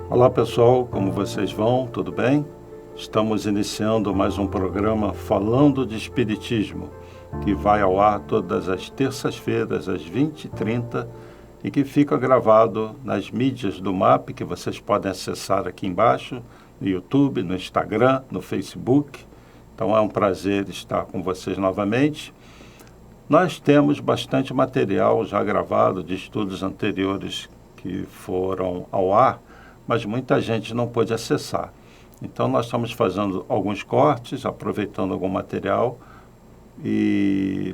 Olá pessoal, como vocês vão? Tudo bem? Estamos iniciando mais um programa falando de Espiritismo, que vai ao ar todas as terças-feiras às 20h30 e que fica gravado nas mídias do MAP, que vocês podem acessar aqui embaixo, no YouTube, no Instagram, no Facebook. Então é um prazer estar com vocês novamente. Nós temos bastante material já gravado de estudos anteriores que foram ao ar, mas muita gente não pôde acessar. Então nós estamos fazendo alguns cortes, aproveitando algum material e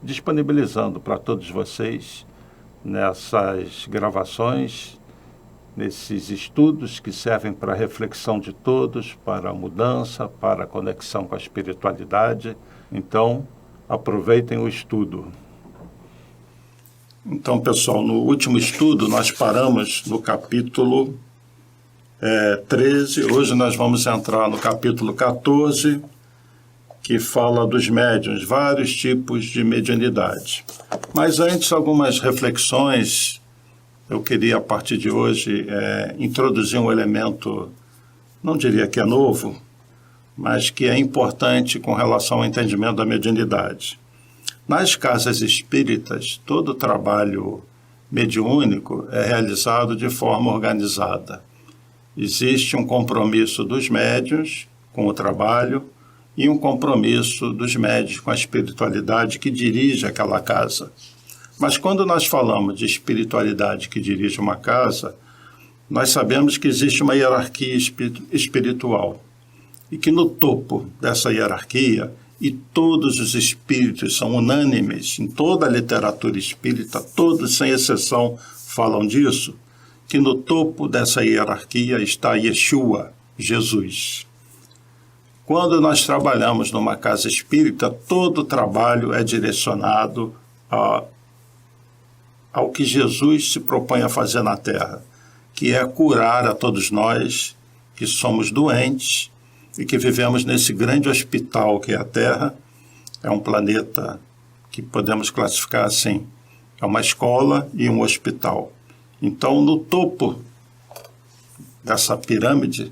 disponibilizando para todos vocês nessas gravações, nesses estudos que servem para a reflexão de todos, para a mudança, para a conexão com a espiritualidade. Então, aproveitem o estudo. Então, pessoal, no último estudo nós paramos no capítulo 13. Hoje nós vamos entrar no capítulo 14, que fala dos médiuns, vários tipos de mediunidade. Mas antes, algumas reflexões. Eu queria, a partir de hoje, introduzir um elemento, não diria que é novo, mas que é importante com relação ao entendimento da mediunidade. Nas casas espíritas, todo o trabalho mediúnico é realizado de forma organizada. Existe um compromisso dos médiuns com o trabalho e um compromisso dos médiuns com a espiritualidade que dirige aquela casa. Mas quando nós falamos de espiritualidade que dirige uma casa, nós sabemos que existe uma hierarquia espiritual e que no topo dessa hierarquia, e todos os espíritos são unânimes, em toda a literatura espírita, todos sem exceção falam disso, que no topo dessa hierarquia está Yeshua, Jesus. Quando nós trabalhamos numa casa espírita, todo o trabalho é direcionado ao que Jesus se propõe a fazer na Terra, que é curar a todos nós que somos doentes e que vivemos nesse grande hospital que é a Terra. É um planeta que podemos classificar assim, é uma escola e um hospital. Então, no topo dessa pirâmide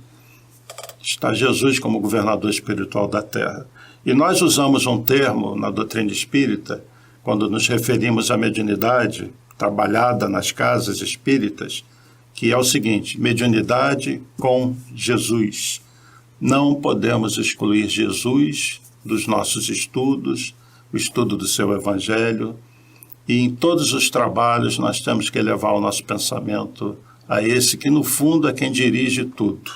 está Jesus como governador espiritual da Terra. E nós usamos um termo na doutrina espírita, quando nos referimos à mediunidade trabalhada nas casas espíritas, que é o seguinte: mediunidade com Jesus. Não podemos excluir Jesus dos nossos estudos, o estudo do seu Evangelho, e em todos os trabalhos nós temos que elevar o nosso pensamento a esse que, no fundo, é quem dirige tudo.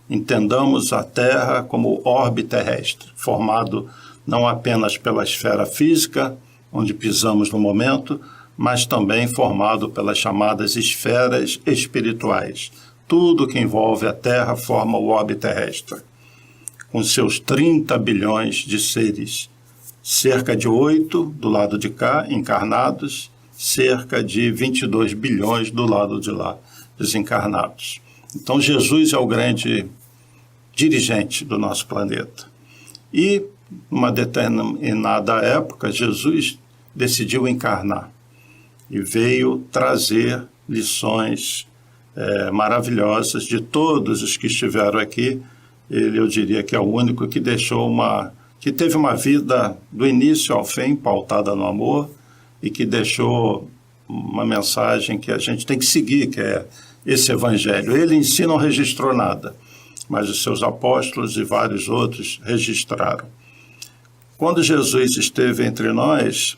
Entendamos a Terra como orbe terrestre, formado não apenas pela esfera física, onde pisamos no momento, mas também formado pelas chamadas esferas espirituais. Tudo que envolve a Terra forma o orbe terrestre, com seus 30 bilhões de seres, cerca de 8 do lado de cá, encarnados, cerca de 22 bilhões do lado de lá, desencarnados. Então, Jesus é o grande dirigente do nosso planeta. E, numa determinada época, Jesus decidiu encarnar e veio trazer lições maravilhosas. De todos os que estiveram aqui, ele, eu diria que é o único que que teve uma vida do início ao fim pautada no amor e que deixou uma mensagem que a gente tem que seguir, que é esse Evangelho. Ele em si não registrou nada, mas os seus apóstolos e vários outros registraram. Quando Jesus esteve entre nós,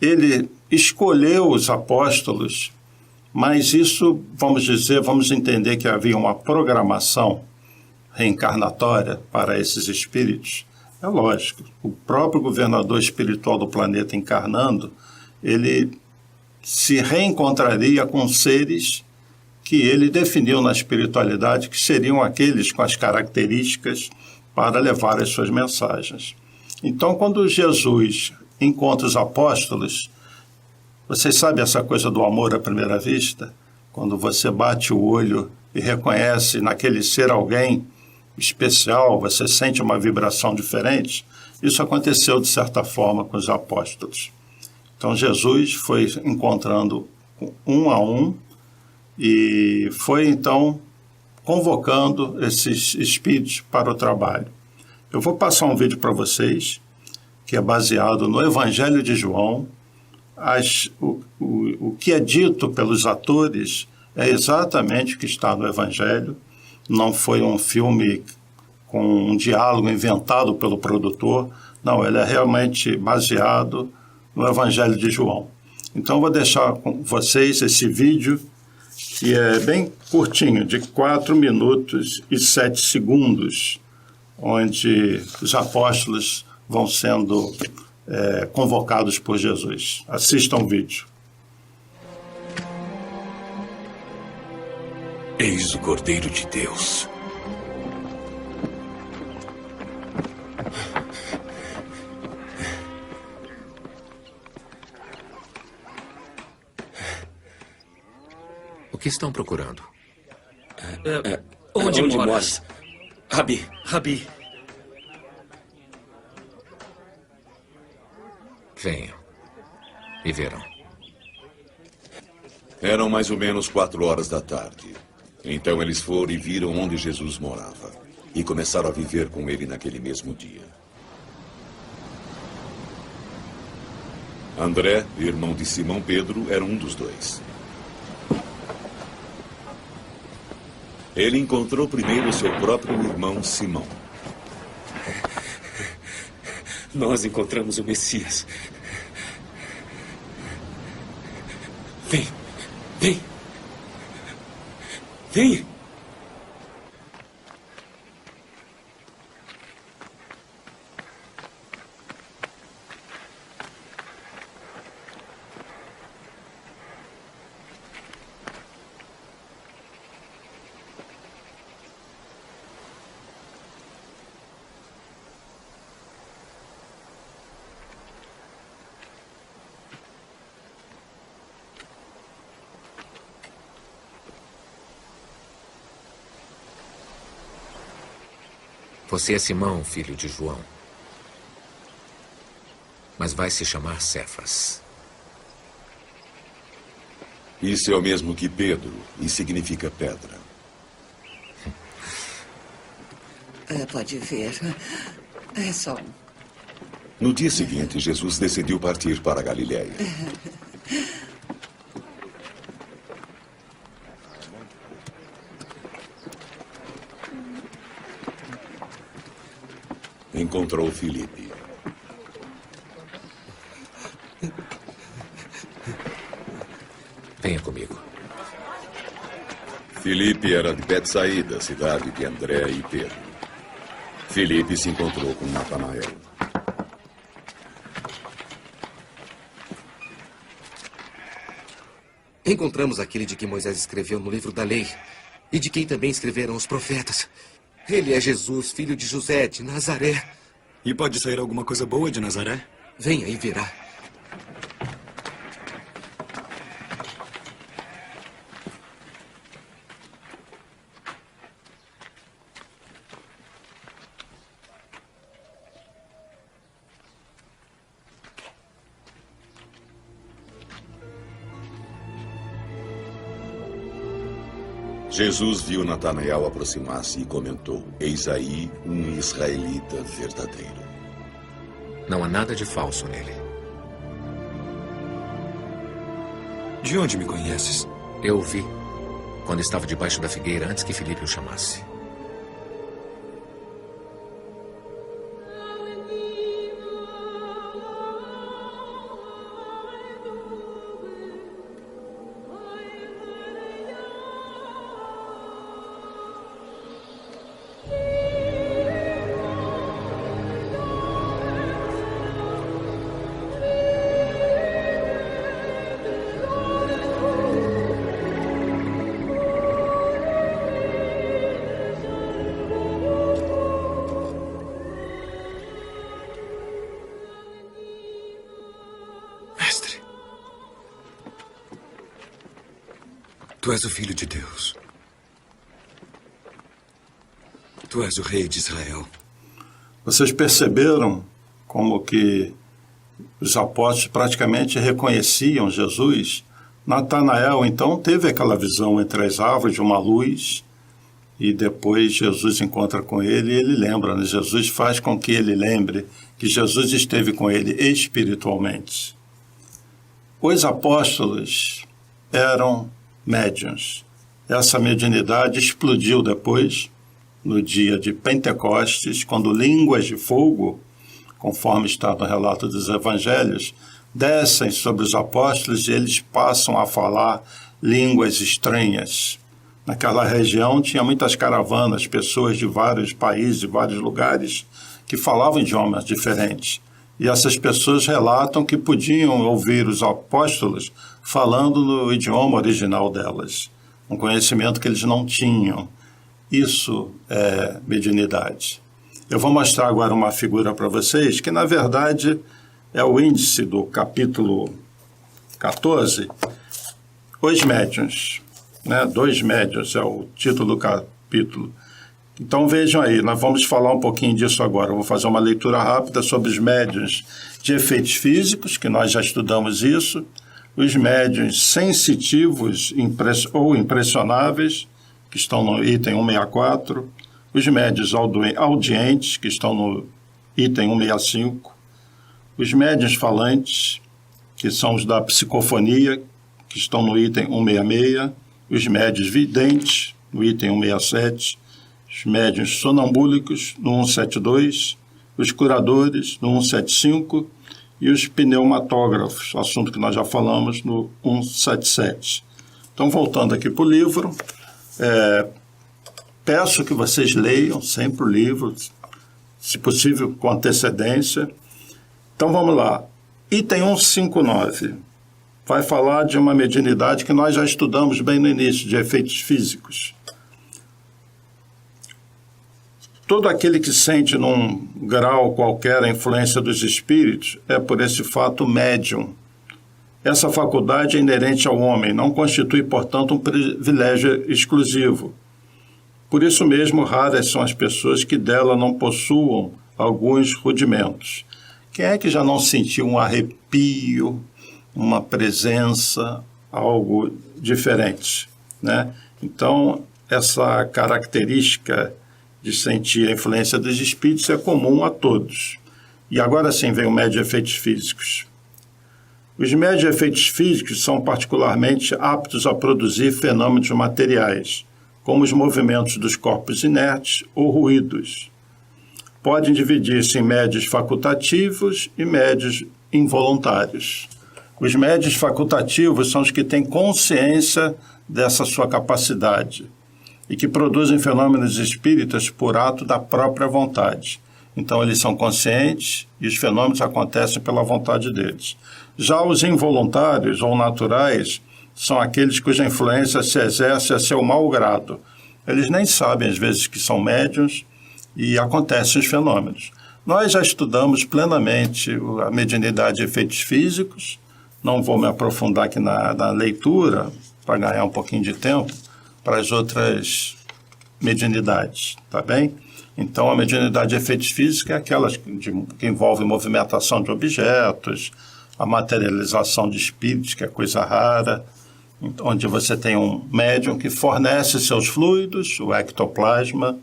ele escolheu os apóstolos, mas isso, vamos entender que havia uma programação reencarnatória para esses espíritos. É lógico, o próprio governador espiritual do planeta encarnando, ele se reencontraria com seres que ele definiu na espiritualidade que seriam aqueles com as características para levar as suas mensagens. Então, quando Jesus encontra os apóstolos, vocês sabem essa coisa do amor à primeira vista? Quando você bate o olho e reconhece naquele ser alguém especial, você sente uma vibração diferente. Isso aconteceu, de certa forma, com os apóstolos. Então Jesus foi encontrando um a um e foi então convocando esses espíritos para o trabalho. Eu vou passar um vídeo para vocês que é baseado no Evangelho de João. O que é dito pelos atores é exatamente o que está no Evangelho. Não foi um filme com um diálogo inventado pelo produtor. Não, ele é realmente baseado no Evangelho de João. Então, vou deixar com vocês esse vídeo, que é bem curtinho, de 4 minutos e 7 segundos, onde os apóstolos vão sendo convocados por Jesus. Assistam o vídeo. Eis o Cordeiro de Deus. O que estão procurando? Onde moras? Rabi. Venham e verão. Eram mais ou menos 4 horas da tarde. Então eles foram e viram onde Jesus morava. E começaram a viver com ele naquele mesmo dia. André, irmão de Simão Pedro, era um dos dois. Ele encontrou primeiro seu próprio irmão Simão. Nós encontramos o Messias. Vem. Você é Simão, filho de João. Mas vai se chamar Cefas. Isso é o mesmo que Pedro e significa pedra. Pode ver. É só um. No dia seguinte, Jesus decidiu partir para a Galiléia. Encontrou Filipe. Venha comigo. Filipe era de Betsaída, cidade de André e Pedro. Filipe se encontrou com Natanael. Encontramos aquele de que Moisés escreveu no livro da lei e de quem também escreveram os profetas. Ele é Jesus, filho de José, de Nazaré. E pode sair alguma coisa boa de Nazaré? Venha e verá. Jesus viu Natanael aproximar-se e comentou: Eis aí um israelita verdadeiro. Não há nada de falso nele. De onde me conheces? Eu o vi quando estava debaixo da figueira antes que Filipe o chamasse. Mestre, tu és o Filho de Deus. Tu és o Rei de Israel. Vocês perceberam como que os apóstolos praticamente reconheciam Jesus. Natanael, então, teve aquela visão entre as árvores de uma luz, e depois Jesus encontra com ele e ele lembra, né? Jesus faz com que ele lembre que Jesus esteve com ele espiritualmente. Os apóstolos eram médiuns. Essa mediunidade explodiu depois, no dia de Pentecostes, quando línguas de fogo, conforme está no relato dos evangelhos, descem sobre os apóstolos e eles passam a falar línguas estranhas. Naquela região tinha muitas caravanas, pessoas de vários países, de vários lugares, que falavam idiomas diferentes. E essas pessoas relatam que podiam ouvir os apóstolos falando no idioma original delas, um conhecimento que eles não tinham. Isso é mediunidade. Eu vou mostrar agora uma figura para vocês que, na verdade, é o índice do capítulo 14, Os Médiuns. Né? 2 médiuns é o título do capítulo. Então vejam aí, nós vamos falar um pouquinho disso agora. Eu vou fazer uma leitura rápida sobre os médiuns de efeitos físicos, que nós já estudamos isso, os médiuns sensitivos ou impressionáveis, que estão no item 164, os médiuns audientes, que estão no item 165, os médiuns falantes, que são os da psicofonia, que estão no item 166, os médiuns videntes, no item 167, os médiuns sonambúlicos, no 172, os curadores, no 175, e os pneumatógrafos, assunto que nós já falamos, no 177. Então, voltando aqui para o livro, peço que vocês leiam sempre o livro, se possível com antecedência. Então, vamos lá. Item 159 vai falar de uma mediunidade que nós já estudamos bem no início, de efeitos físicos. Todo aquele que sente num grau qualquer a influência dos espíritos é por esse fato médium. Essa faculdade é inerente ao homem, não constitui, portanto, um privilégio exclusivo. Por isso mesmo, raras são as pessoas que dela não possuam alguns rudimentos. Quem é que já não sentiu um arrepio, uma presença, algo diferente, né? Então, essa característica de sentir a influência dos espíritos é comum a todos. E agora sim vem o médium de efeitos físicos. Os médios de efeitos físicos são particularmente aptos a produzir fenômenos materiais, como os movimentos dos corpos inertes ou ruídos. Podem dividir-se em médios facultativos e médios involuntários. Os médios facultativos são os que têm consciência dessa sua capacidade e que produzem fenômenos espíritas por ato da própria vontade. Então, eles são conscientes e os fenômenos acontecem pela vontade deles. Já os involuntários ou naturais são aqueles cuja influência se exerce a seu mau grado. Eles nem sabem, às vezes, que são médiuns e acontecem os fenômenos. Nós já estudamos plenamente a mediunidade de efeitos físicos. Não vou me aprofundar aqui na leitura, para ganhar um pouquinho de tempo, para as outras mediunidades, tá bem? Então, a mediunidade de efeitos físicos é aquela que envolve movimentação de objetos, a materialização de espíritos, que é coisa rara, onde você tem um médium que fornece seus fluidos, o ectoplasma,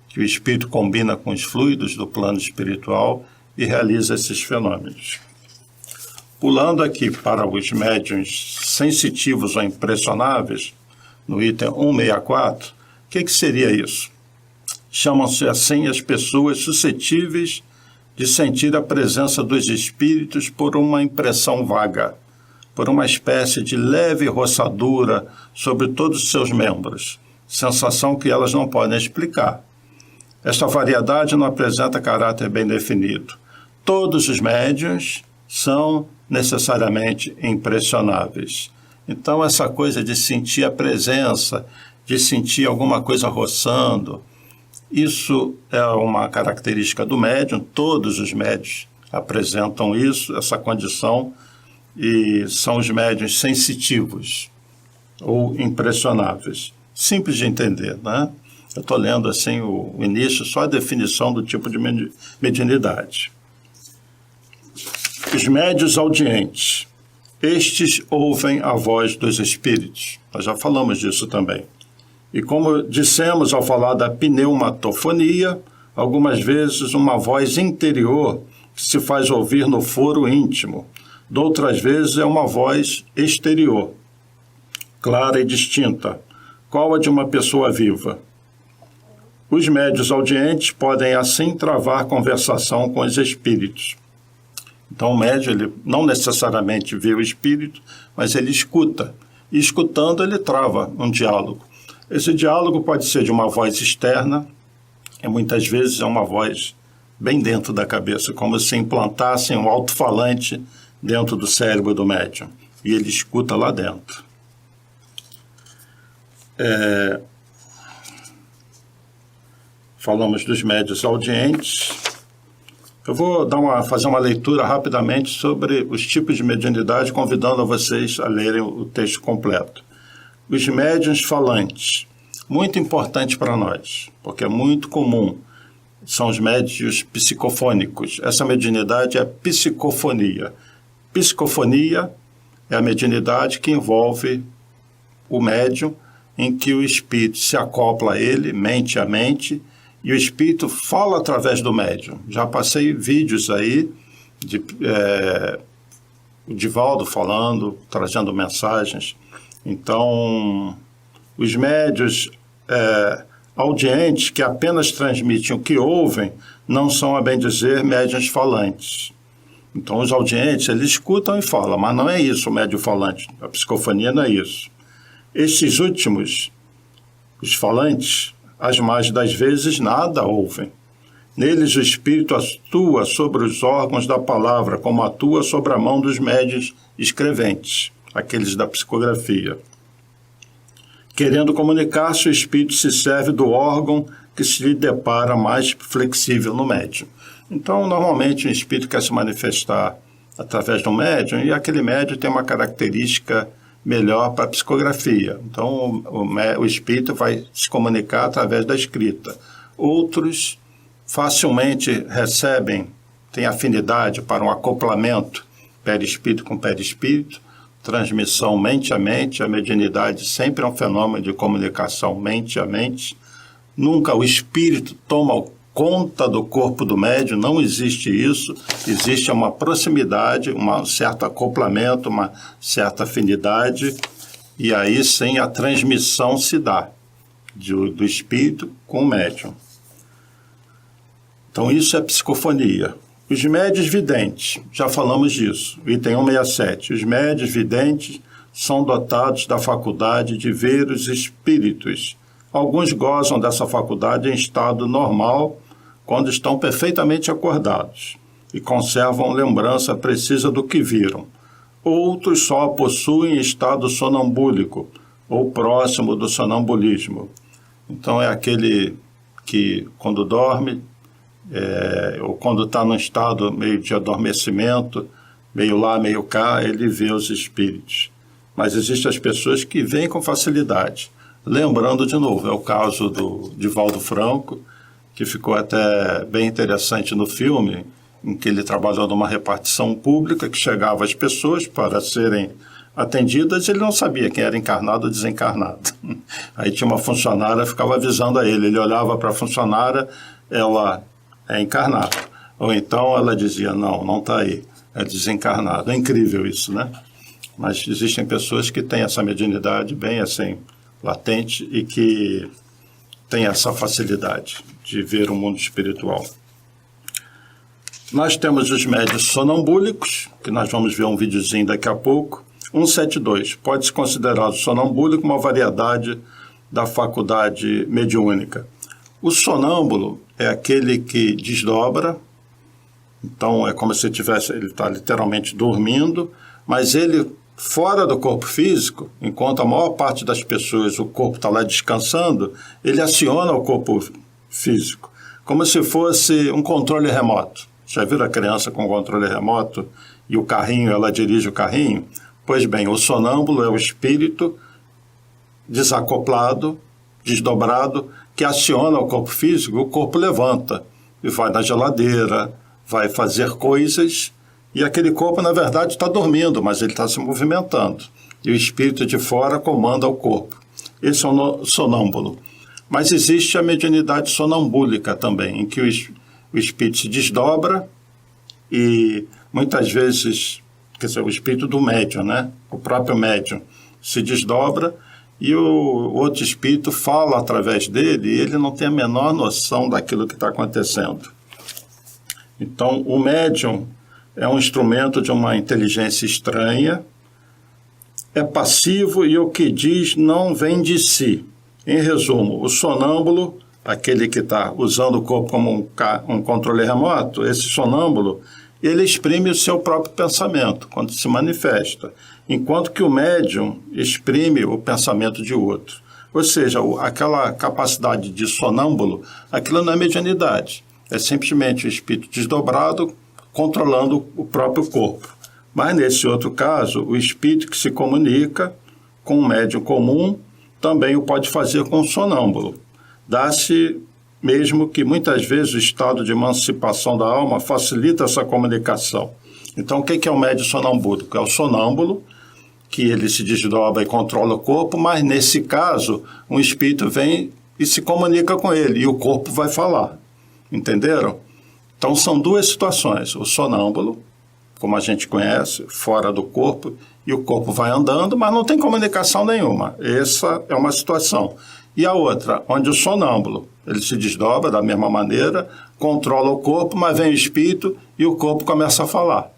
que o espírito combina com os fluidos do plano espiritual e realiza esses fenômenos. Pulando aqui para os médiuns sensitivos ou impressionáveis, no item 164, o que seria isso? Chamam-se assim as pessoas suscetíveis de sentir a presença dos espíritos por uma impressão vaga, por uma espécie de leve roçadura sobre todos os seus membros, sensação que elas não podem explicar. Esta variedade não apresenta caráter bem definido. Todos os médiuns são necessariamente impressionáveis. Então, essa coisa de sentir a presença, de sentir alguma coisa roçando, isso é uma característica do médium. Todos os médiuns apresentam isso, essa condição, e são os médiuns sensitivos ou impressionáveis. Simples de entender, né? Eu estou lendo assim o início, só a definição do tipo de mediunidade. Os médiuns audientes. Estes ouvem a voz dos espíritos. Nós já falamos disso também. E como dissemos ao falar da pneumatofonia, algumas vezes uma voz interior que se faz ouvir no foro íntimo. Doutras vezes é uma voz exterior, clara e distinta, qual a de uma pessoa viva. Os médiuns audientes podem assim travar conversação com os espíritos. Então o médium ele não necessariamente vê o espírito, mas ele escuta. E escutando ele trava um diálogo. Esse diálogo pode ser de uma voz externa, e muitas vezes é uma voz bem dentro da cabeça, como se implantassem um alto-falante dentro do cérebro do médium. E ele escuta lá dentro. Falamos dos médiuns audientes. Eu vou fazer uma leitura rapidamente sobre os tipos de mediunidade, convidando a vocês a lerem o texto completo. Os médiuns falantes, muito importante para nós, porque é muito comum, são os médiuns psicofônicos. Essa mediunidade é psicofonia. Psicofonia é a mediunidade que envolve o médium, em que o espírito se acopla a ele, mente a mente, e o espírito fala através do médium. Já passei vídeos aí de o Divaldo falando, trazendo mensagens. Então, os médiuns audientes que apenas transmitem o que ouvem não são, a bem dizer, médiuns falantes. Então, os audientes, eles escutam e falam, mas não é isso o médium falante. A psicofonia não é isso. Estes últimos, os falantes, as mais das vezes nada ouvem. Neles o espírito atua sobre os órgãos da palavra, como atua sobre a mão dos médiuns escreventes, aqueles da psicografia. Querendo comunicar-se, o espírito se serve do órgão que se lhe depara mais flexível no médium. Então, normalmente, o espírito quer se manifestar através de um médium, e aquele médium tem uma característica melhor para a psicografia. Então, o espírito vai se comunicar através da escrita. Outros facilmente recebem, têm afinidade para um acoplamento perispírito com perispírito, transmissão mente a mente. A mediunidade sempre é um fenômeno de comunicação mente a mente. Nunca o espírito toma conta do corpo do médium, não existe isso. Existe uma proximidade, um certo acoplamento, uma certa afinidade, e aí sim a transmissão se dá do espírito com o médium. Então isso é psicofonia. Os médiuns videntes, já falamos disso, item 167. Os médiuns videntes são dotados da faculdade de ver os espíritos. Alguns gozam dessa faculdade em estado normal, quando estão perfeitamente acordados e conservam lembrança precisa do que viram. Outros só a possuem em estado sonambúlico ou próximo do sonambulismo. Então é aquele que, quando dorme, ou quando está num estado meio de adormecimento, meio lá, meio cá, ele vê os espíritos. Mas existem as pessoas que veem com facilidade. Lembrando de novo, é o caso do Divaldo Franco, que ficou até bem interessante no filme, em que ele trabalhou numa repartição pública que chegava às pessoas para serem atendidas, e ele não sabia quem era encarnado ou desencarnado. Aí tinha uma funcionária que ficava avisando a ele olhava para a funcionária, ela é encarnada. Ou então ela dizia, não está aí, é desencarnado. É incrível isso, né? Mas existem pessoas que têm essa mediunidade bem assim, latente, e que têm essa facilidade de ver o mundo espiritual. Nós temos os médiuns sonambúlicos, que nós vamos ver um videozinho daqui a pouco. 172. Pode-se considerar o sonambúlico uma variedade da faculdade mediúnica. O sonâmbulo é aquele que desdobra, então é como se ele está literalmente dormindo, mas ele, fora do corpo físico, enquanto a maior parte das pessoas, o corpo está lá descansando, ele aciona o corpo físico, como se fosse um controle remoto. Já viram a criança com controle remoto e o carrinho, ela dirige o carrinho? Pois bem, o sonâmbulo é o espírito desacoplado, desdobrado, que aciona o corpo físico, o corpo levanta e vai na geladeira, vai fazer coisas, E aquele corpo, na verdade, está dormindo, mas ele está se movimentando. E o espírito de fora comanda o corpo. Esse é o sonâmbulo. Mas existe a mediunidade sonambúlica também, em que o espírito se desdobra e muitas vezes, quer dizer, o espírito do médium, né? O próprio médium se desdobra e o outro espírito fala através dele e ele não tem a menor noção daquilo que está acontecendo. Então, o médium é um instrumento de uma inteligência estranha, é passivo e o que diz não vem de si. Em resumo, o sonâmbulo, aquele que está usando o corpo como um controle remoto, esse sonâmbulo, ele exprime o seu próprio pensamento quando se manifesta, enquanto que o médium exprime o pensamento de outro. Ou seja, aquela capacidade de sonâmbulo, aquilo não é mediunidade, é simplesmente o espírito desdobrado controlando o próprio corpo. Mas nesse outro caso, o espírito que se comunica com um médium comum também o pode fazer com o sonâmbulo. Dá-se mesmo que muitas vezes o estado de emancipação da alma facilita essa comunicação. Então, o que é o médium sonambúlico? É o sonâmbulo, que ele se desdobra e controla o corpo, mas nesse caso, um espírito vem e se comunica com ele, e o corpo vai falar. Entenderam? Então, são duas situações. O sonâmbulo, como a gente conhece, fora do corpo, e o corpo vai andando, mas não tem comunicação nenhuma. Essa é uma situação. E a outra, onde o sonâmbulo, ele se desdobra da mesma maneira, controla o corpo, mas vem o espírito e o corpo começa a falar.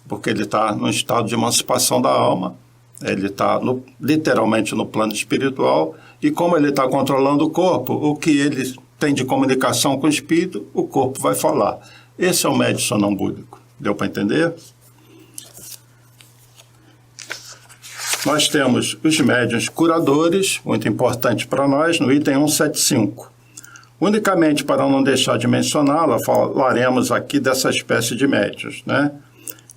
Porque ele está no estado de emancipação da alma, ele está literalmente no plano espiritual, e como ele está controlando o corpo, o que ele tem de comunicação com o espírito, o corpo vai falar. Esse é o médium sonambúlico. Deu para entender? Nós temos os médiuns curadores, muito importante para nós, no item 175. Unicamente para não deixar de mencioná-la, falaremos aqui dessa espécie de médiuns, né?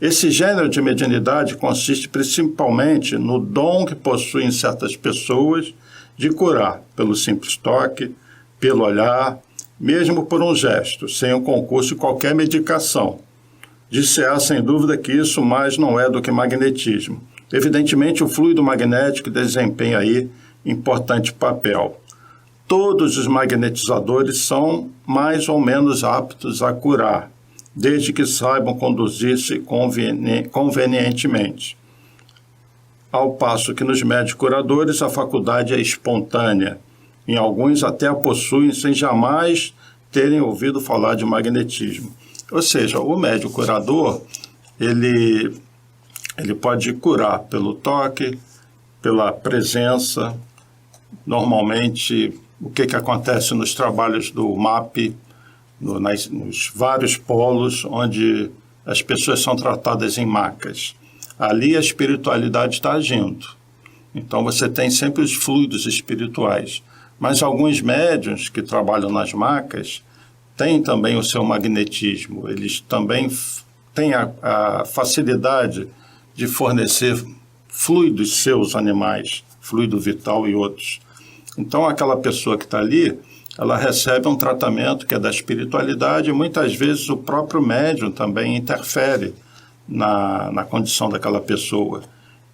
Esse gênero de mediunidade consiste principalmente no dom que possuem certas pessoas de curar pelo simples toque, pelo olhar, mesmo por um gesto, sem o concurso de qualquer medicação. Dir-se-á sem dúvida que isso mais não é do que magnetismo. Evidentemente, o fluido magnético desempenha aí importante papel. Todos os magnetizadores são mais ou menos aptos a curar, desde que saibam conduzir-se convenientemente. Ao passo que nos médiuns curadores a faculdade é espontânea. Em alguns até a possuem sem jamais terem ouvido falar de magnetismo. Ou seja, o médium curador, ele pode curar pelo toque, pela presença. Normalmente, o que acontece nos trabalhos do MAP, nos vários polos onde as pessoas são tratadas em macas. Ali a espiritualidade está agindo. Então você tem sempre os fluidos espirituais. Mas alguns médiuns que trabalham nas macas têm também o seu magnetismo. Eles também têm a facilidade de fornecer fluidos seus animais, fluido vital e outros. Então, aquela pessoa que está ali, ela recebe um tratamento que é da espiritualidade e muitas vezes o próprio médium também interfere na condição daquela pessoa.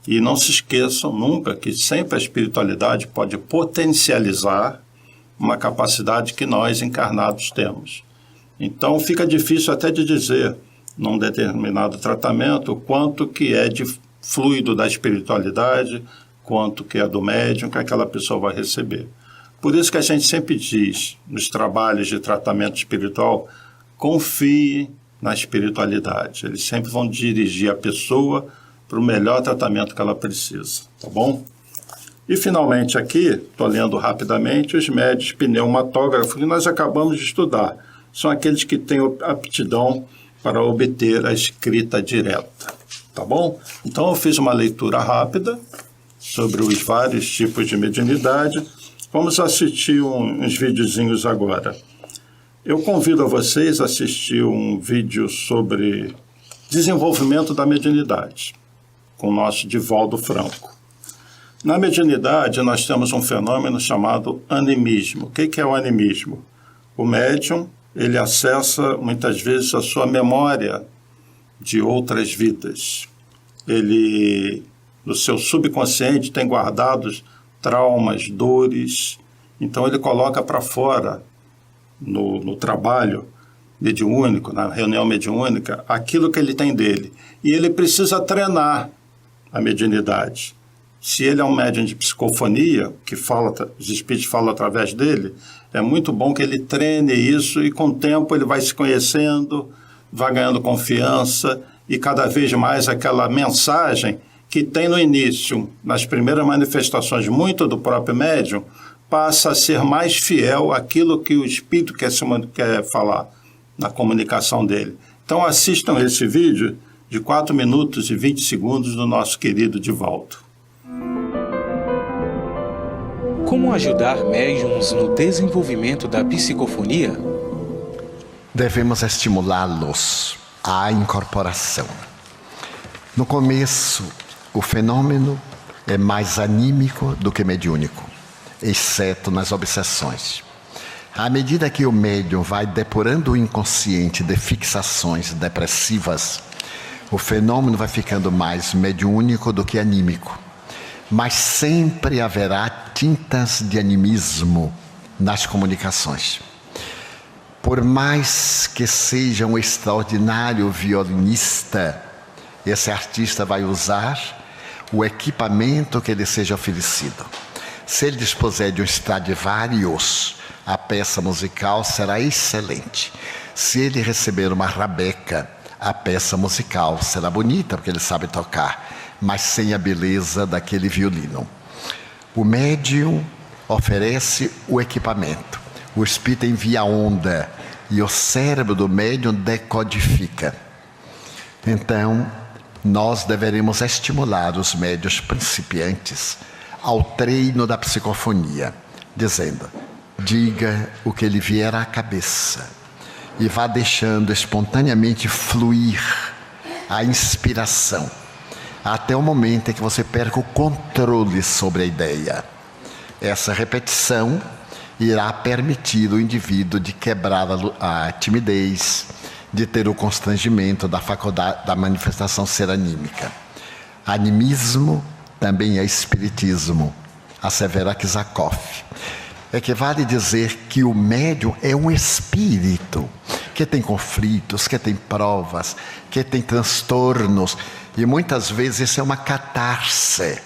E não se esqueçam nunca que sempre a espiritualidade pode potencializar uma capacidade que nós encarnados temos. Então, fica difícil até de dizer, num determinado tratamento, quanto que é de fluido da espiritualidade, quanto que é do médium que aquela pessoa vai receber. Por isso que a gente sempre diz, nos trabalhos de tratamento espiritual, confie na espiritualidade. Eles sempre vão dirigir a pessoa para o melhor tratamento que ela precisa, tá bom? E, finalmente, aqui, estou lendo rapidamente, os médiuns pneumatógrafos que nós acabamos de estudar. São aqueles que têm aptidão para obter a escrita direta, tá bom? Então, eu fiz uma leitura rápida sobre os vários tipos de mediunidade. Vamos assistir uns videozinhos agora. Eu convido a vocês a assistir um vídeo sobre desenvolvimento da mediunidade, com o nosso Divaldo Franco. Na mediunidade, nós temos um fenômeno chamado animismo. O que é o animismo? O médium, ele acessa muitas vezes a sua memória de outras vidas. Ele, no seu subconsciente, tem guardados traumas, dores. Então ele coloca para fora, no trabalho mediúnico, na reunião mediúnica, aquilo que ele tem dele. E ele precisa treinar a mediunidade. Se ele é um médium de psicofonia, que fala, os espíritos falam através dele, é muito bom que ele treine isso e com o tempo ele vai se conhecendo, vai ganhando confiança e cada vez mais aquela mensagem que tem no início, nas primeiras manifestações muito do próprio médium, passa a ser mais fiel àquilo que o espírito quer falar na comunicação dele. Então assistam esse vídeo de 4 minutos e 20 segundos do nosso querido Divaldo. Como ajudar médiuns no desenvolvimento da psicofonia? Devemos estimulá-los à incorporação. No começo, o fenômeno é mais anímico do que mediúnico, exceto nas obsessões. À medida que o médium vai depurando o inconsciente de fixações depressivas, o fenômeno vai ficando mais mediúnico do que anímico. Mas sempre haverá tintas de animismo nas comunicações. Por mais que seja um extraordinário violinista, esse artista vai usar o equipamento que lhe seja oferecido. Se ele dispuser de um Stradivarius, a peça musical será excelente. Se ele receber uma rabeca, a peça musical será bonita, porque ele sabe tocar, mas sem a beleza daquele violino. O médium oferece o equipamento, o espírito envia a onda e o cérebro do médium decodifica. Então, nós deveremos estimular os médiuns principiantes ao treino da psicofonia, dizendo: diga o que lhe vier à cabeça e vá deixando espontaneamente fluir a inspiração, até o momento em que você perca o controle sobre a ideia. Essa repetição irá permitir o indivíduo de quebrar a timidez, de ter o constrangimento da faculdade da manifestação ser anímica. Animismo também é espiritismo, assevera Kizakov. Equivale dizer que o médium é um espírito que tem conflitos, que tem provas, que tem transtornos, e muitas vezes isso é uma catarse.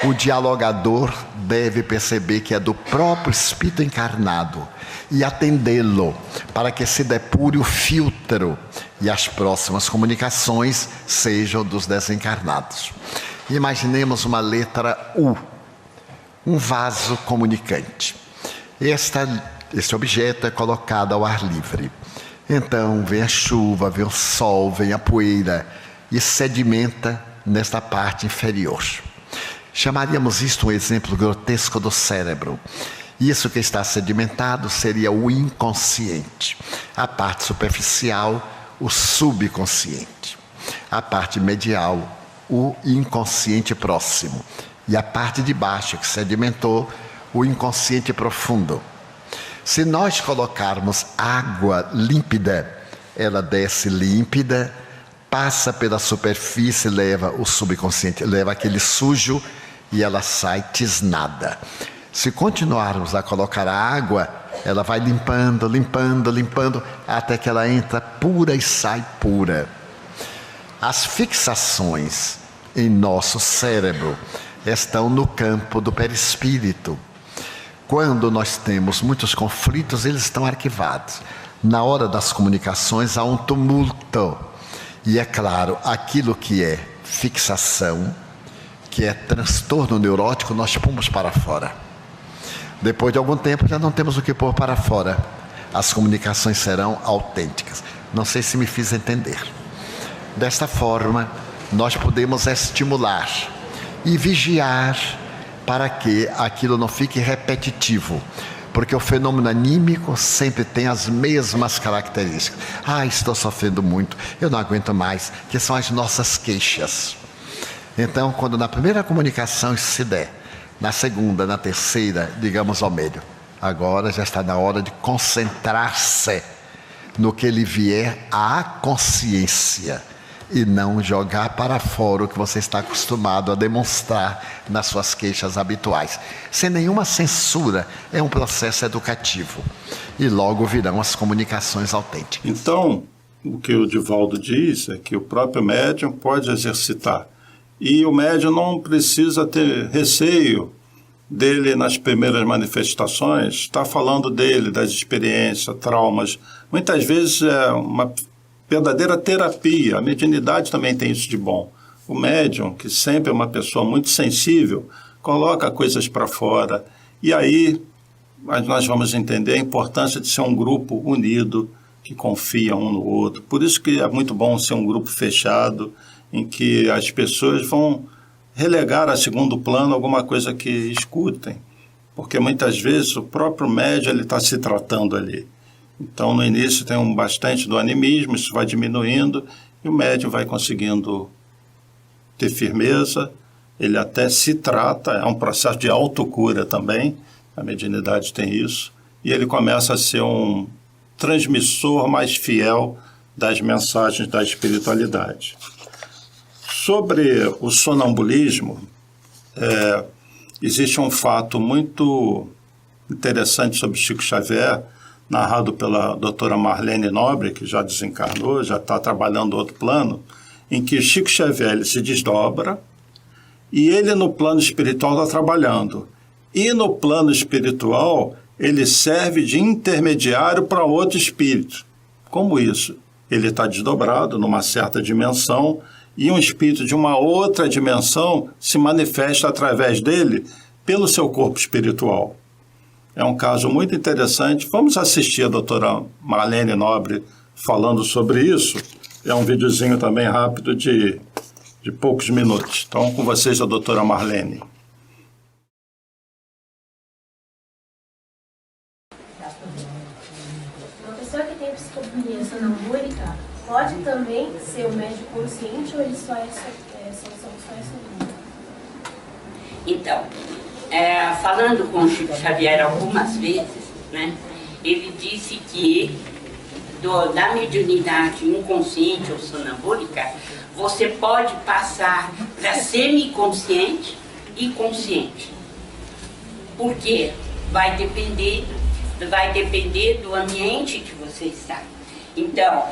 O dialogador deve perceber que é do próprio espírito encarnado e atendê-lo para que se depure o filtro e as próximas comunicações sejam dos desencarnados. Imaginemos uma letra U, um vaso comunicante. Este objeto é colocado ao ar livre. Então vem a chuva, vem o sol, vem a poeira e sedimenta nesta parte inferior. Chamaríamos isto um exemplo grotesco do cérebro. Isso que está sedimentado seria o inconsciente. A parte superficial, o subconsciente. A parte medial, o inconsciente próximo. E a parte de baixo que sedimentou, o inconsciente profundo. Se nós colocarmos água límpida, ela desce límpida, passa pela superfície, leva o subconsciente, leva aquele sujo e ela sai tisnada. Se continuarmos a colocar a água, ela vai limpando, limpando, limpando, até que ela entra pura e sai pura. As fixações em nosso cérebro estão no campo do perispírito. Quando nós temos muitos conflitos, eles estão arquivados. Na hora das comunicações há um tumulto. E é claro, aquilo que é fixação, que é transtorno neurótico, nós pomos para fora. Depois de algum tempo já não temos o que pôr para fora. As comunicações serão autênticas. Não sei se me fiz entender. Desta forma, nós podemos estimular e vigiar para que aquilo não fique repetitivo. Porque o fenômeno anímico sempre tem as mesmas características. Estou sofrendo muito, eu não aguento mais, que são as nossas queixas. Então, quando na primeira comunicação isso se der, na segunda, na terceira, digamos ao médium, agora já está na hora de concentrar-se no que lhe vier à consciência. e não jogar para fora o que você está acostumado a demonstrar nas suas queixas habituais. Sem nenhuma censura, é um processo educativo. E logo virão as comunicações autênticas. Então, o que o Divaldo diz é que o próprio médium pode exercitar. E o médium não precisa ter receio dele nas primeiras manifestações, está falando dele, das experiências, traumas. Muitas vezes é uma verdadeira terapia. A mediunidade também tem isso de bom. O médium, que sempre é uma pessoa muito sensível, coloca coisas para fora. E aí nós vamos entender a importância de ser um grupo unido, que confia um no outro. Por isso que é muito bom ser um grupo fechado, em que as pessoas vão relegar a segundo plano alguma coisa que escutem, porque muitas vezes o próprio médium está se tratando ali. Então, no início tem bastante do animismo, isso vai diminuindo, e o médium vai conseguindo ter firmeza, ele até se trata, é um processo de autocura também, a mediunidade tem isso, e ele começa a ser um transmissor mais fiel das mensagens da espiritualidade. Sobre o sonambulismo, existe um fato muito interessante sobre Chico Xavier, narrado pela doutora Marlene Nobre, que já desencarnou, já está trabalhando outro plano, em que Chico Xavier ele se desdobra e ele no plano espiritual está trabalhando. E no plano espiritual ele serve de intermediário para outro espírito. Como isso? Ele está desdobrado numa certa dimensão e um espírito de uma outra dimensão se manifesta através dele pelo seu corpo espiritual. É um caso muito interessante. Vamos assistir a doutora Marlene Nobre falando sobre isso. É um videozinho também rápido de poucos minutos. Então, com vocês, a doutora Marlene. Uma pessoa que tem psicofonia sonambúlica pode também ser um médium consciente ou ele só é sonâmbulo? Então, falando com o Chico Xavier algumas vezes, né, ele disse que da mediunidade inconsciente ou sonambúlica, você pode passar para semiconsciente e consciente. Porque vai depender do ambiente que você está. Então,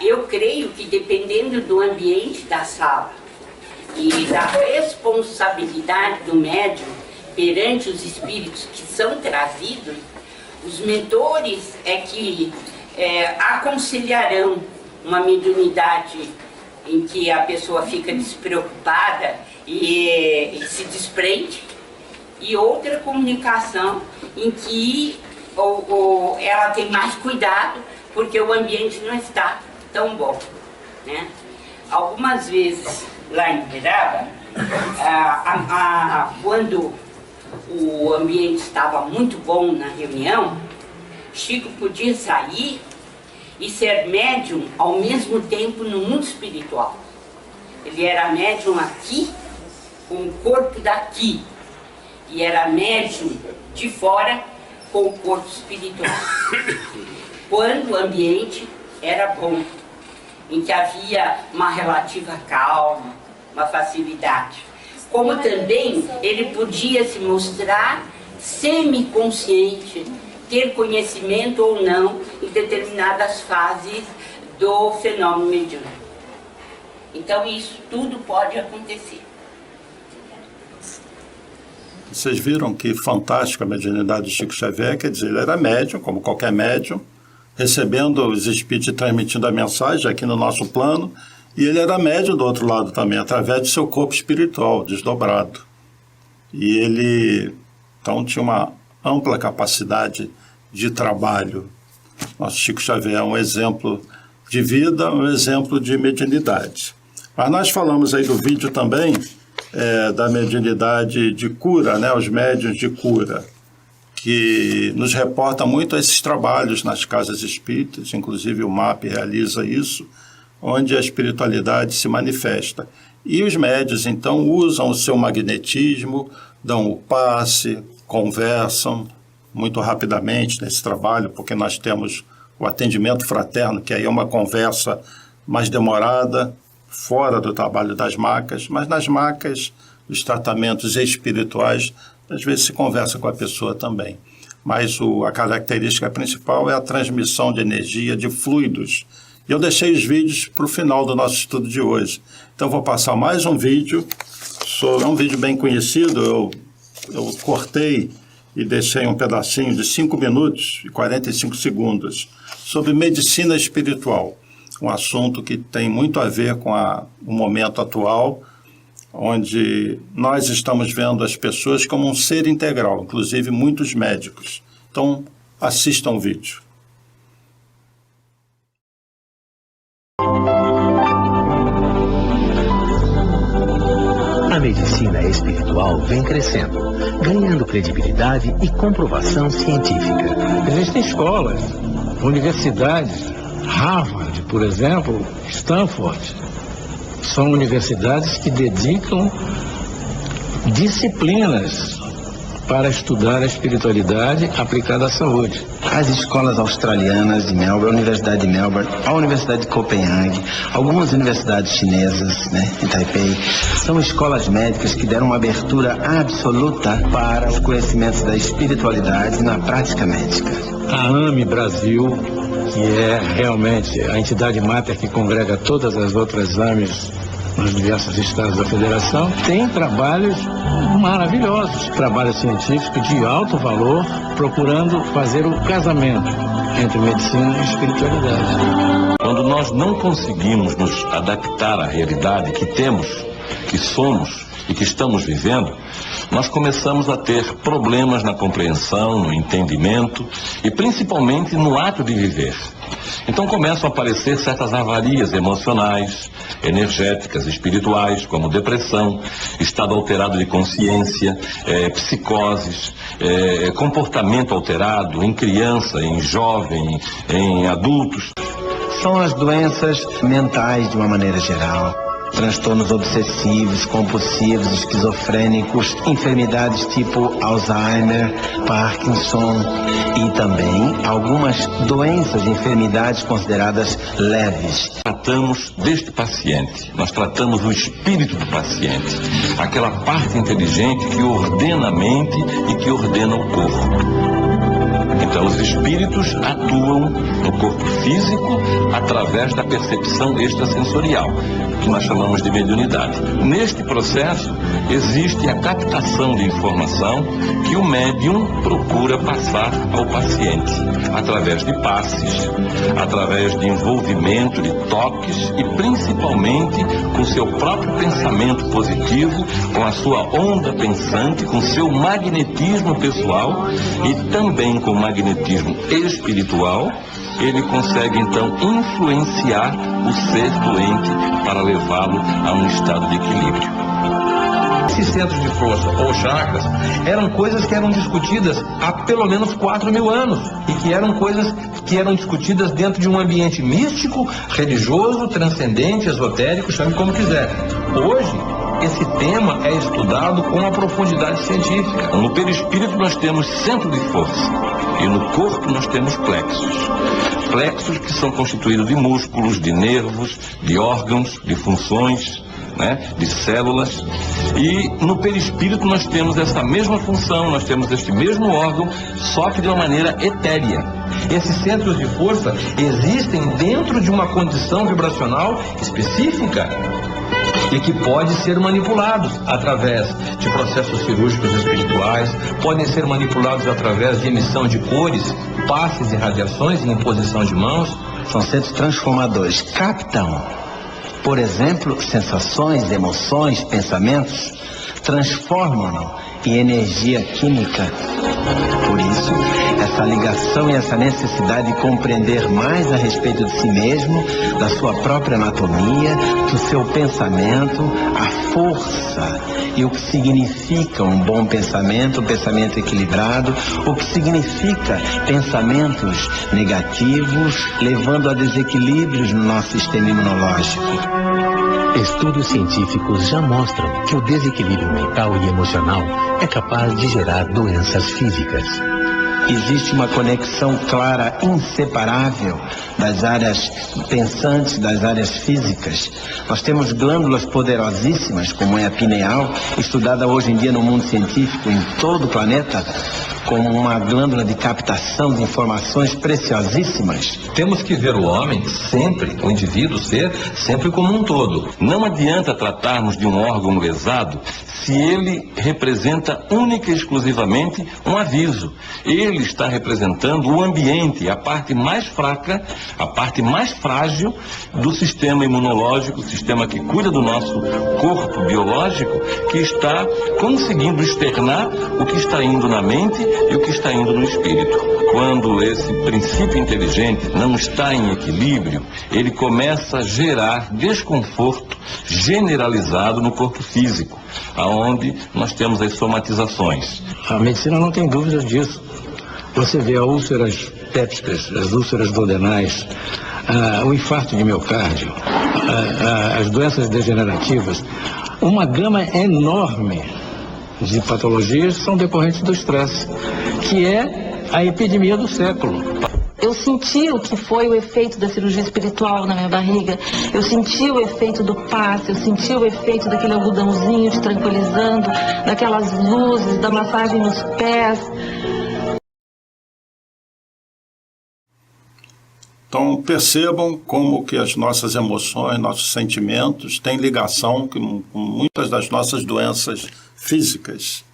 eu creio que dependendo do ambiente da sala e da responsabilidade do médium perante os espíritos que são trazidos, os mentores que aconselharão uma mediunidade em que a pessoa fica despreocupada e se desprende, e outra comunicação em que ela tem mais cuidado porque o ambiente não está tão bom, né? Algumas vezes lá em Uberaba, quando o ambiente estava muito bom na reunião, Chico podia sair e ser médium ao mesmo tempo no mundo espiritual. Ele era médium aqui, com o corpo daqui, e era médium de fora, com o corpo espiritual. Quando o ambiente era bom, em que havia uma relativa calma, uma facilidade. Como também ele podia se mostrar semiconsciente, ter conhecimento ou não em determinadas fases do fenômeno mediúnico. Então isso tudo pode acontecer. Vocês viram que fantástico a mediunidade de Chico Xavier, quer dizer, ele era médium, como qualquer médium, recebendo os espíritos e transmitindo a mensagem aqui no nosso plano, e ele era médium do outro lado também, através do seu corpo espiritual, desdobrado. E ele, então, tinha uma ampla capacidade de trabalho. Nosso Chico Xavier é um exemplo de vida, um exemplo de mediunidade. Mas nós falamos aí do vídeo também da mediunidade de cura, né, os médiuns de cura, que nos reporta muito a esses trabalhos nas casas espíritas, inclusive o MAP realiza isso, onde a espiritualidade se manifesta. E os médiuns, então, usam o seu magnetismo, dão o passe, conversam muito rapidamente nesse trabalho, porque nós temos o atendimento fraterno, que aí é uma conversa mais demorada, fora do trabalho das macas, mas nas macas, os tratamentos espirituais, às vezes se conversa com a pessoa também. Mas a característica principal é a transmissão de energia, de fluidos. E eu deixei os vídeos para o final do nosso estudo de hoje. Então, vou passar mais um vídeo. É um vídeo bem conhecido. Eu cortei e deixei um pedacinho de 5 minutos e 45 segundos sobre medicina espiritual. Um assunto que tem muito a ver com o momento atual, onde nós estamos vendo as pessoas como um ser integral, inclusive muitos médicos. Então, assistam o vídeo. A medicina espiritual vem crescendo, ganhando credibilidade e comprovação científica. Existem escolas, universidades, Harvard, por exemplo, Stanford. São universidades que dedicam disciplinas para estudar a espiritualidade aplicada à saúde. As escolas australianas de Melbourne, a Universidade de Melbourne, a Universidade de Copenhague, algumas universidades chinesas, em Taipei, são escolas médicas que deram uma abertura absoluta para os conhecimentos da espiritualidade na prática médica. A AME Brasil, que é realmente a entidade máter que congrega todas as outras AMEs nos diversos estados da federação, tem trabalhos maravilhosos, trabalhos científicos de alto valor, procurando fazer o casamento entre medicina e espiritualidade. Quando nós não conseguimos nos adaptar à realidade que temos, que somos e que estamos vivendo, nós começamos a ter problemas na compreensão, no entendimento e principalmente no ato de viver. Então começam a aparecer certas avarias emocionais, energéticas, espirituais, como depressão, estado alterado de consciência, psicoses, comportamento alterado em criança, em jovem, em adultos. São as doenças mentais de uma maneira geral. Transtornos obsessivos, compulsivos, esquizofrênicos, enfermidades tipo Alzheimer, Parkinson e também algumas doenças e enfermidades consideradas leves. Tratamos deste paciente, nós tratamos o espírito do paciente, aquela parte inteligente que ordena a mente e que ordena o corpo. Então, os espíritos atuam no corpo físico através da percepção extrasensorial, que nós chamamos de mediunidade. Neste processo, existe a captação de informação que o médium procura passar ao paciente, através de passes, através de envolvimento, de toques e principalmente com seu próprio pensamento positivo, com a sua onda pensante, com seu magnetismo pessoal e também com o magnetismo espiritual. Ele consegue então influenciar o ser doente para levá-lo a um estado de equilíbrio. Esses centros de força ou chakras eram coisas que eram discutidas há pelo menos 4.000 anos e que eram coisas que eram discutidas dentro de um ambiente místico, religioso, transcendente, esotérico, chame como quiser. Hoje, esse tema é estudado com uma profundidade científica. No perispírito nós temos centro de força e no corpo nós temos plexos. Plexos que são constituídos de músculos, de nervos, de órgãos, de funções, de células. E no perispírito nós temos essa mesma função, nós temos este mesmo órgão, só que de uma maneira etérea. Esses centros de força existem dentro de uma condição vibracional específica e que pode ser manipulados através de processos cirúrgicos espirituais, podem ser manipulados através de emissão de cores, passes e radiações e imposição de mãos. São centros transformadores, captam, por exemplo, sensações, emoções, pensamentos, transformam-no em energia química. Por isso, essa ligação e essa necessidade de compreender mais a respeito de si mesmo, da sua própria anatomia, do seu pensamento, a força e o que significa um bom pensamento, um pensamento equilibrado, o que significa pensamentos negativos, levando a desequilíbrios no nosso sistema imunológico. Estudos científicos já mostram que o desequilíbrio mental e emocional é capaz de gerar doenças físicas. existe uma conexão clara, inseparável das áreas pensantes, das áreas físicas. Nós temos glândulas poderosíssimas, como é a pineal, estudada hoje em dia no mundo científico em todo o planeta, como uma glândula de captação de informações preciosíssimas. Temos que ver o homem sempre, o indivíduo ser sempre como um todo. Não adianta tratarmos de um órgão lesado se ele representa única e exclusivamente um aviso. Ele está representando o ambiente, a parte mais fraca, a parte mais frágil do sistema imunológico, o sistema que cuida do nosso corpo biológico, que está conseguindo externar o que está indo na mente e o que está indo no espírito. Quando esse princípio inteligente não está em equilíbrio, ele começa a gerar desconforto generalizado no corpo físico, aonde nós temos as somatizações. A medicina não tem dúvidas disso. Você vê as úlceras pépticas, as úlceras duodenais, o infarto de miocárdio, as doenças degenerativas, uma gama enorme de patologias são decorrentes do estresse, que é a epidemia do século. Eu senti o que foi o efeito da cirurgia espiritual na minha barriga, eu senti o efeito do passe, eu senti o efeito daquele algodãozinho te tranquilizando, daquelas luzes, da massagem nos pés. Então percebam como que as nossas emoções, nossos sentimentos têm ligação com muitas das nossas doenças físicas.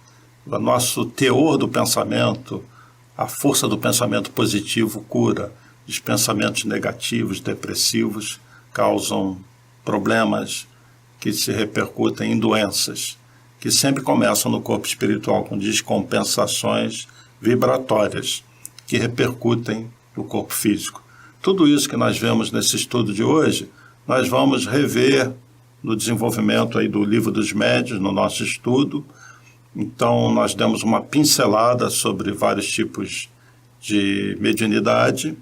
O nosso teor do pensamento, a força do pensamento positivo cura. Os pensamentos negativos, depressivos, causam problemas que se repercutem em doenças, que sempre começam no corpo espiritual com descompensações vibratórias, que repercutem no corpo físico. Tudo isso que nós vemos nesse estudo de hoje, nós vamos rever no desenvolvimento aí do Livro dos Médiuns, no nosso estudo. Então, nós demos uma pincelada sobre vários tipos de mediunidade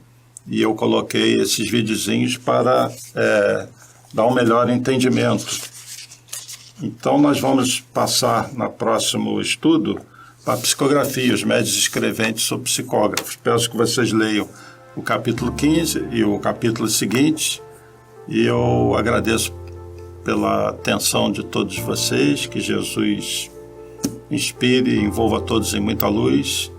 e eu coloquei esses videozinhos para dar um melhor entendimento. Então, nós vamos passar no próximo estudo para a psicografia, os médiuns escreventes sobre psicógrafos. Peço que vocês leiam o capítulo 15 e o capítulo seguinte, e eu agradeço pela atenção de todos vocês, que Jesus inspire e envolva todos em muita luz.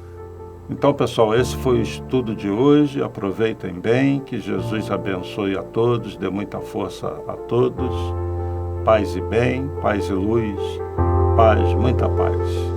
Então, pessoal, esse foi o estudo de hoje. Aproveitem bem, que Jesus abençoe a todos, dê muita força a todos. Paz e bem, paz e luz, paz, muita paz.